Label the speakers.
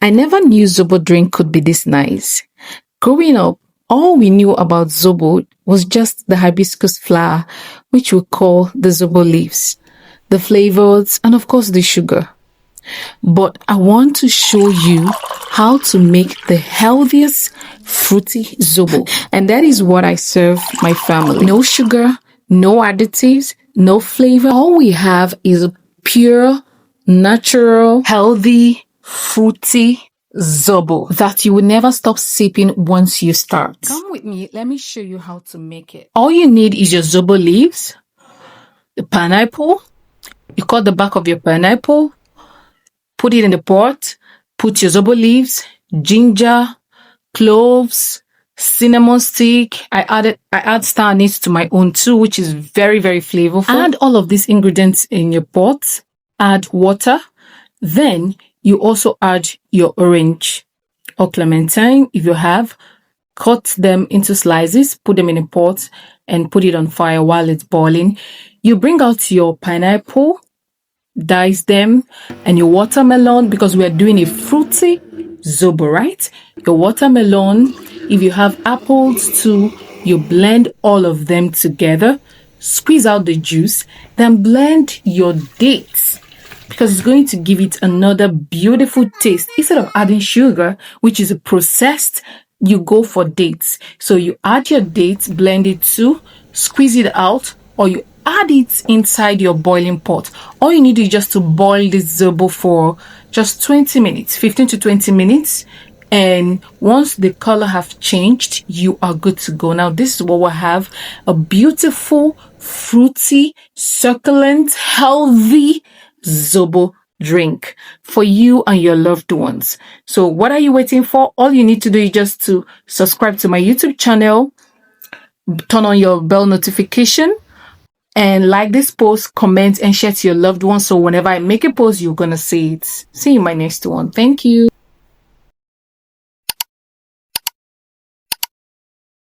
Speaker 1: I never knew Zobo drink could be this nice. Growing up, all we knew about Zobo was just the hibiscus flower, which we call the Zobo leaves, the flavors, and of course the sugar. But I want to show you how to make the healthiest fruity Zobo. And that is what I serve my family. No sugar, no additives, no flavor. All we have is pure, natural, healthy, fruity Zobo that you will never stop sipping once you start. Come with me, let me show you how to make it. All you need is your Zobo leaves, the pineapple. You cut the back of your pineapple, put it in the pot, put your Zobo leaves, ginger, cloves, cinnamon stick. I add star anise to my own too, which is very, very flavorful. Add all of these ingredients in your pot. Add water. Then you also add your orange or clementine if you have. Cut them into slices, put them in a pot, and put it on fire while it's boiling. You bring out your pineapple, dice them, and your watermelon, because we are doing a fruity Zobo, right? Your watermelon, if you have apples too, you blend all of them together, squeeze out the juice, then blend your dates, because it's going to give it another beautiful taste. Instead of adding sugar, which is a processed, you go for dates. So you add your dates, blend it too, squeeze it out, or you add it inside your boiling pot. All you need is just to boil this Zobo for just 20 minutes, 15 to 20 minutes. And once the color have changed, you are good to go. Now, this is what we'll have: a beautiful, fruity, succulent, healthy Zobo drink for you and your loved ones. So what are you waiting for? All you need to do is just to subscribe to my YouTube channel, turn on your bell notification, and like this post, comment, and share to your loved ones. So whenever I make a post, you're gonna see it. See you in my next one. Thank you.